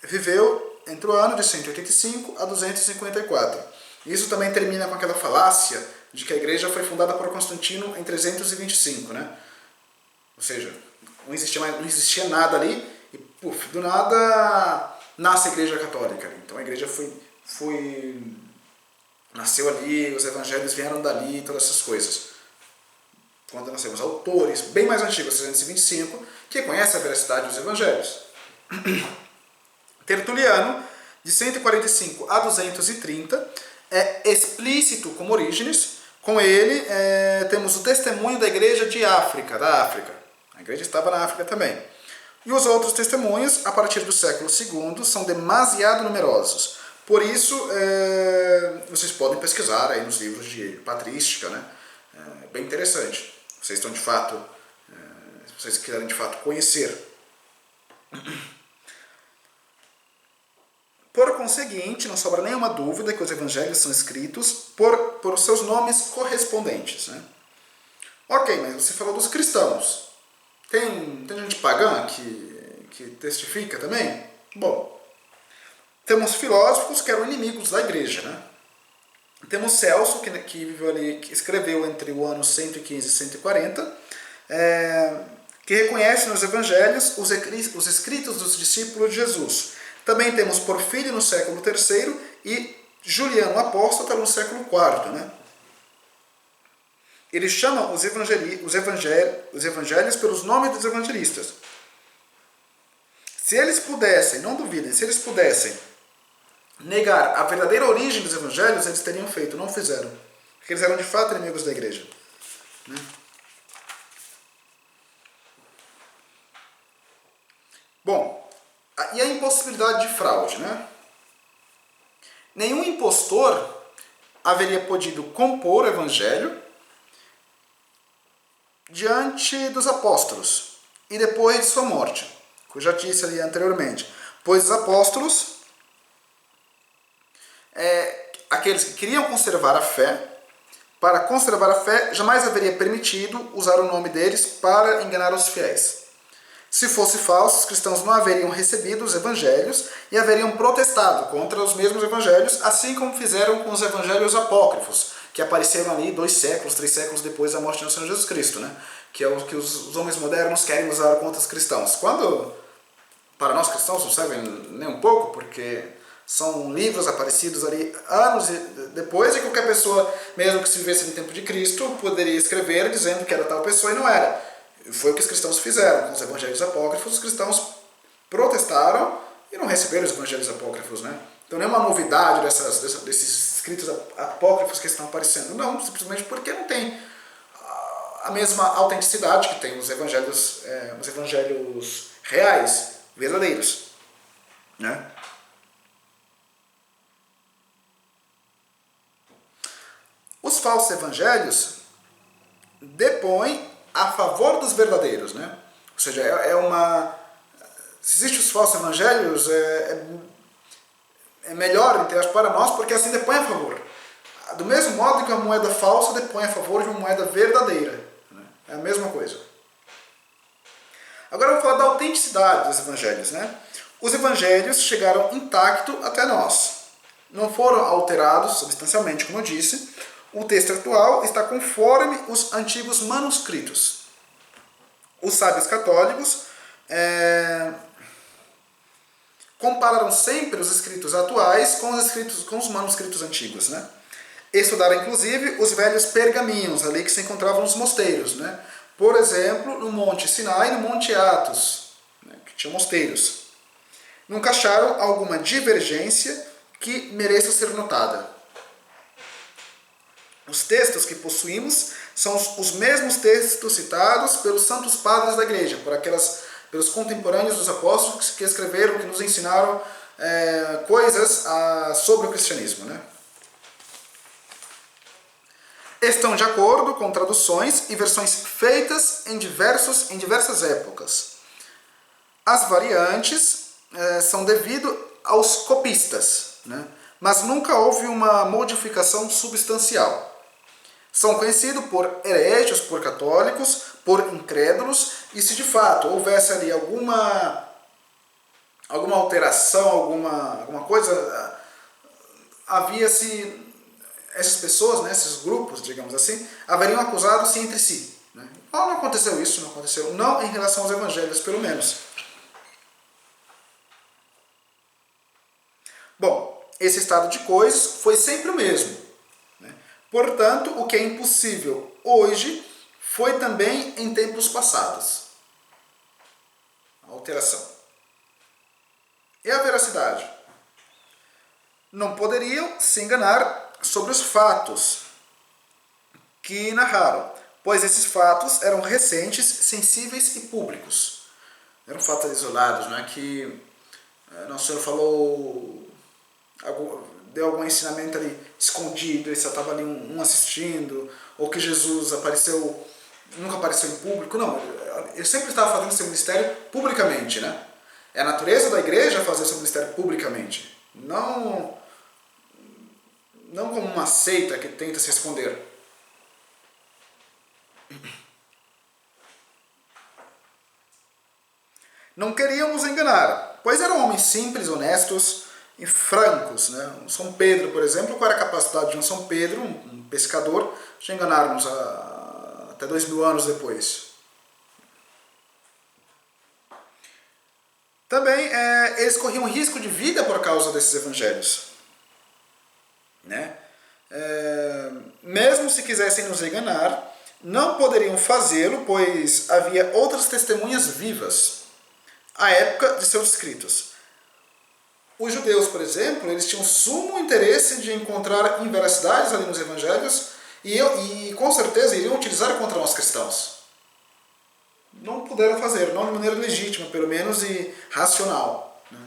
viveu entre o ano de 185 a 254. Isso também termina com aquela falácia de que a igreja foi fundada por Constantino em 325, né? Ou seja, não existia nada ali e, do nada, nasce a igreja católica. Então a igreja nasceu ali, os evangelhos vieram dali, todas essas coisas. Quando nós temos autores bem mais antigos, 325, que conhecem a veracidade dos evangelhos. Tertuliano, de 145 a 230, é explícito como Orígenes. Com ele, temos o testemunho da igreja da África. A igreja estava na África também. E os outros testemunhos, a partir do século II, são demasiado numerosos. Por isso, vocês podem pesquisar aí nos livros de patrística, né? É bem interessante. Vocês estão de fato, se vocês quiserem de fato conhecer. Por conseguinte, não sobra nenhuma dúvida que os evangelhos são escritos por seus nomes correspondentes, né? Ok, mas você falou dos cristãos. Tem gente pagã que testifica também? Bom, temos filósofos que eram inimigos da igreja, né? Temos Celso, que viveu ali, que escreveu entre o ano 115 e 140, que reconhece nos evangelhos os escritos dos discípulos de Jesus. Também temos Porfírio no século III e Juliano Apóstata no século IV, né? Eles chamam os evangelhos pelos nomes dos evangelistas. Se eles pudessem, não duvidem, se eles pudessem negar a verdadeira origem dos evangelhos, eles teriam feito, não fizeram. Porque eles eram de fato inimigos da igreja, né? Bom, e a impossibilidade de fraude, né? Nenhum impostor haveria podido compor o evangelho diante dos apóstolos e depois de sua morte, que eu já disse ali anteriormente, pois os apóstolos, aqueles que queriam conservar a fé, para conservar a fé, jamais haveria permitido usar o nome deles para enganar os fiéis. Se fosse falso, os cristãos não haveriam recebido os evangelhos e haveriam protestado contra os mesmos evangelhos, assim como fizeram com os evangelhos apócrifos, que apareceram ali 2 séculos, 3 séculos depois da morte do Senhor Jesus Cristo, né? Que é o que os homens modernos querem usar contra os cristãos. Quando para nós cristãos não servem nem um pouco, porque são livros aparecidos ali anos depois, e qualquer pessoa, mesmo que se vivesse no tempo de Cristo, poderia escrever dizendo que era tal pessoa e não era. Foi o que os cristãos fizeram com os evangelhos apócrifos. Os cristãos protestaram e não receberam os evangelhos apócrifos, né? Então não é uma novidade desses escritos apócrifos que estão aparecendo. Não, simplesmente porque não tem a mesma autenticidade que tem os evangelhos reais, verdadeiros, né? Os falsos evangelhos depõem a favor dos verdadeiros, né? Ou seja, se existem os falsos evangelhos, é melhor, entre aspas, para nós, porque assim depõe a favor. Do mesmo modo que uma moeda falsa depõe a favor de uma moeda verdadeira, né? É a mesma coisa. Agora eu vou falar da autenticidade dos evangelhos, né? Os evangelhos chegaram intactos até nós. Não foram alterados substancialmente, como eu disse. O texto atual está conforme os antigos manuscritos. Os sábios católicos compararam sempre os escritos atuais com os manuscritos antigos, né? Estudaram inclusive os velhos pergaminhos ali que se encontravam nos mosteiros, né? Por exemplo, no Monte Sinai e no Monte Athos, né? Que tinham mosteiros. Nunca acharam alguma divergência que mereça ser notada. Os textos que possuímos são os mesmos textos citados pelos santos padres da igreja, pelos contemporâneos dos apóstolos que escreveram, que nos ensinaram coisas sobre o cristianismo, né? Estão de acordo com traduções e versões feitas em diversas épocas. As variantes são devido aos copistas, né? Mas nunca houve uma modificação substancial. São conhecidos por hereges, por católicos, por incrédulos, e se de fato houvesse ali alguma alteração, alguma coisa, havia-se essas pessoas, né, esses grupos, digamos assim, haveriam acusado-se entre si, né? Não aconteceu isso, não aconteceu, não em relação aos evangelhos, pelo menos. Bom, esse estado de coisas foi sempre o mesmo, né? Portanto, o que é impossível hoje foi também em tempos passados. A alteração. E a veracidade? Não poderiam se enganar sobre os fatos que narraram, pois esses fatos eram recentes, sensíveis e públicos. Eram fatos isolados, não é que Nosso Senhor falou, deu algum ensinamento ali escondido, e só estava ali um assistindo, ou que Jesus nunca apareceu em público. Não, ele sempre estava fazendo seu ministério publicamente, né? É a natureza da igreja fazer seu ministério publicamente, não como uma seita que tenta se esconder. Não queriam nos enganar, pois eram homens simples, honestos e francos, né? São Pedro, por exemplo, qual era a capacidade de um São Pedro, um pescador, de enganar-nos até 2000 anos depois? Também eles corriam risco de vida por causa desses evangelhos, né? Mesmo se quisessem nos enganar, não poderiam fazê-lo, pois havia outras testemunhas vivas à época de seus escritos. Os judeus, por exemplo, eles tinham sumo interesse de encontrar inveracidades ali nos evangelhos e com certeza iriam utilizar contra nós cristãos. Não puderam fazer, não de maneira legítima, pelo menos, e racional, né?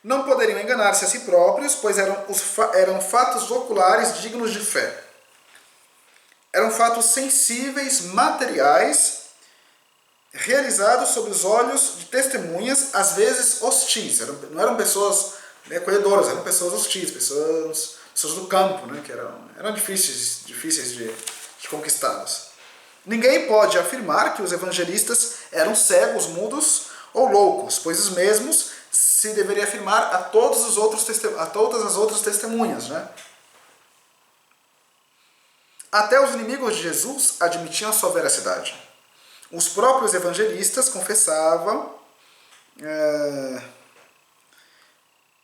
Não poderiam enganar-se a si próprios, pois eram fatos oculares dignos de fé. Eram fatos sensíveis, materiais, realizados sob os olhos de testemunhas, às vezes hostis. Não eram pessoas acolhedoras, eram pessoas hostis, pessoas do campo, né, que eram difíceis de conquistá-las. Ninguém pode afirmar que os evangelistas eram cegos, mudos ou loucos, pois os mesmos se deveria afirmar a todas as outras testemunhas, né? Até os inimigos de Jesus admitiam a sua veracidade. Os próprios evangelistas confessavam,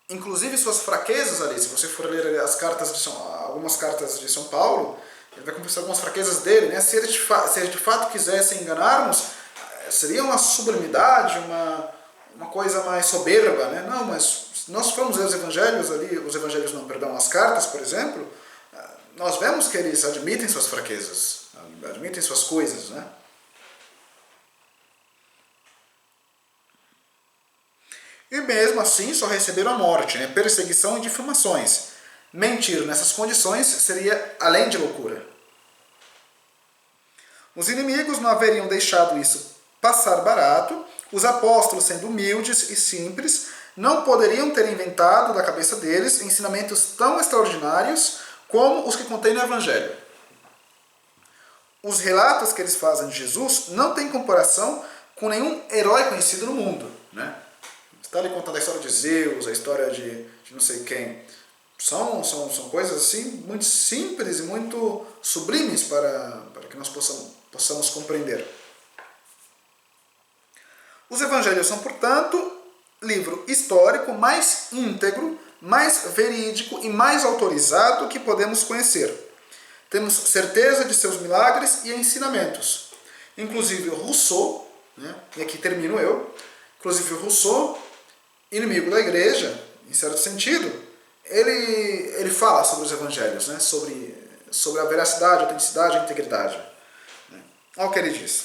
inclusive suas fraquezas ali. Se você for ler algumas cartas de São Paulo, ele vai confessar algumas fraquezas dele, né? Se ele de fato quisesse enganar-nos, seria uma sublimidade, uma coisa mais soberba, né? Não, mas se nós formos ler os evangelhos ali, as cartas, por exemplo, nós vemos que eles admitem suas fraquezas, admitem suas coisas, né? E mesmo assim só receberam a morte, né? Perseguição e difamações. Mentir nessas condições seria além de loucura. Os inimigos não haveriam deixado isso passar barato. Os apóstolos, sendo humildes e simples, não poderiam ter inventado da cabeça deles ensinamentos tão extraordinários como os que contém no Evangelho. Os relatos que eles fazem de Jesus não têm comparação com nenhum herói conhecido no mundo, né? Está ali contando a história de Zeus, a história de não sei quem. São coisas assim muito simples e muito sublimes para que nós possamos compreender. Os evangelhos são, portanto, livro histórico mais íntegro, mais verídico e mais autorizado que podemos conhecer. Temos certeza de seus milagres e ensinamentos. Inclusive Rousseau, né, e aqui termino eu, inclusive Rousseau, inimigo da igreja, em certo sentido, ele fala sobre os evangelhos, né? sobre a veracidade, a autenticidade, a integridade. Né? Olha o que ele diz.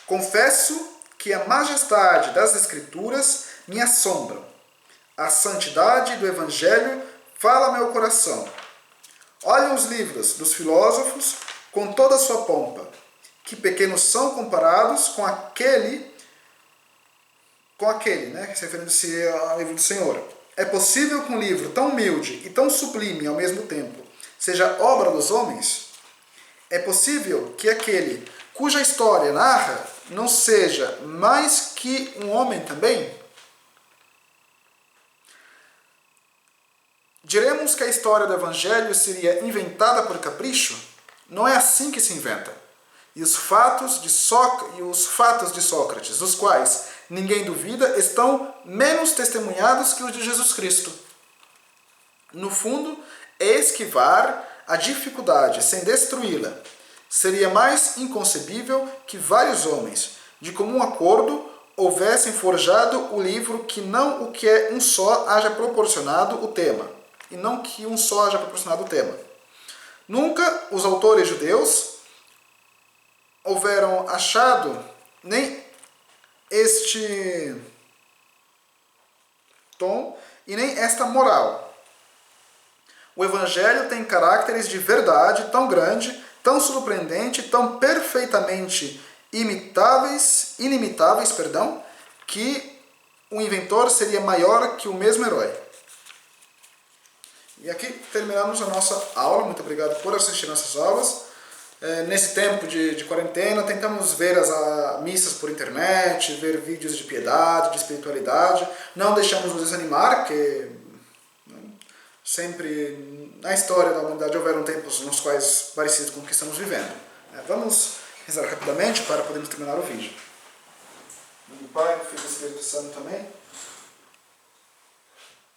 Confesso que a majestade das Escrituras me assombram. A santidade do Evangelho fala meu coração. Olhem os livros dos filósofos com toda a sua pompa, que pequenos são comparados com aquele, né, referindo-se ao livro do Senhor. É possível que um livro tão humilde e tão sublime ao mesmo tempo seja obra dos homens? É possível que aquele cuja história narra não seja mais que um homem também? Diremos que a história do Evangelho seria inventada por capricho? Não é assim que se inventa. E os fatos de Sócrates, dos quais ninguém duvida, estão menos testemunhados que os de Jesus Cristo. No fundo, é esquivar a dificuldade sem destruí-la. Seria mais inconcebível que vários homens, de comum acordo, houvessem forjado o livro que não o que é um só haja proporcionado o tema, e não que um só haja proporcionado o tema. Nunca os autores judeus houveram achado nem este tom e nem esta moral. O Evangelho tem caracteres de verdade tão grande, tão surpreendente, tão perfeitamente inimitáveis, que o inventor seria maior que o mesmo herói. E aqui terminamos a nossa aula. Muito obrigado por assistir nossas aulas. Nesse tempo de quarentena, tentamos ver as missas por internet, ver vídeos de piedade, de espiritualidade. Não deixamos nos desanimar, porque sempre na história da humanidade houveram tempos nos quais parecidos com o que estamos vivendo. Vamos rezar rapidamente para podermos terminar o vídeo. Em nome do Pai, do Filho e do Espírito Santo também.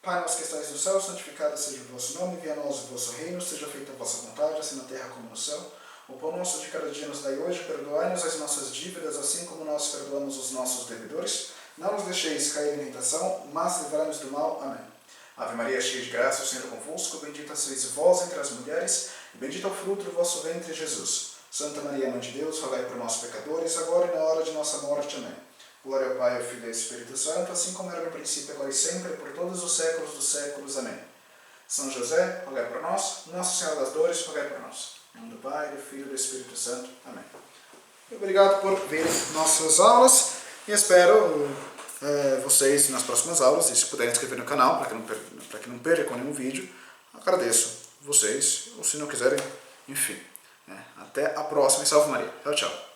Pai nosso que estais no céu, santificado seja o vosso nome, venha a nós o vosso reino, seja feita a vossa vontade, assim na terra como no céu. O pão nosso de cada dia nos dai hoje, perdoai-nos as nossas dívidas, assim como nós perdoamos os nossos devedores. Não nos deixeis cair em tentação, mas livrai-nos do mal. Amém. Ave Maria, cheia de graça, o Senhor é convosco, bendita sois vós entre as mulheres, e bendito é o fruto do vosso ventre, Jesus. Santa Maria, Mãe de Deus, rogai por nós, pecadores, agora e na hora de nossa morte. Amém. Glória ao Pai, ao Filho e ao Espírito Santo, assim como era no princípio, agora e sempre, por todos os séculos dos séculos. Amém. São José, rogai por nós. Nossa Senhora das Dores, rogai por nós. Em nome do Pai, do Filho e do Espírito Santo. Amém. Obrigado por verem nossas aulas e espero vocês nas próximas aulas. E se puderem inscrever no canal, para que não percam nenhum vídeo, agradeço vocês. Ou se não quiserem, enfim. Até a próxima e salve Maria. Tchau, tchau.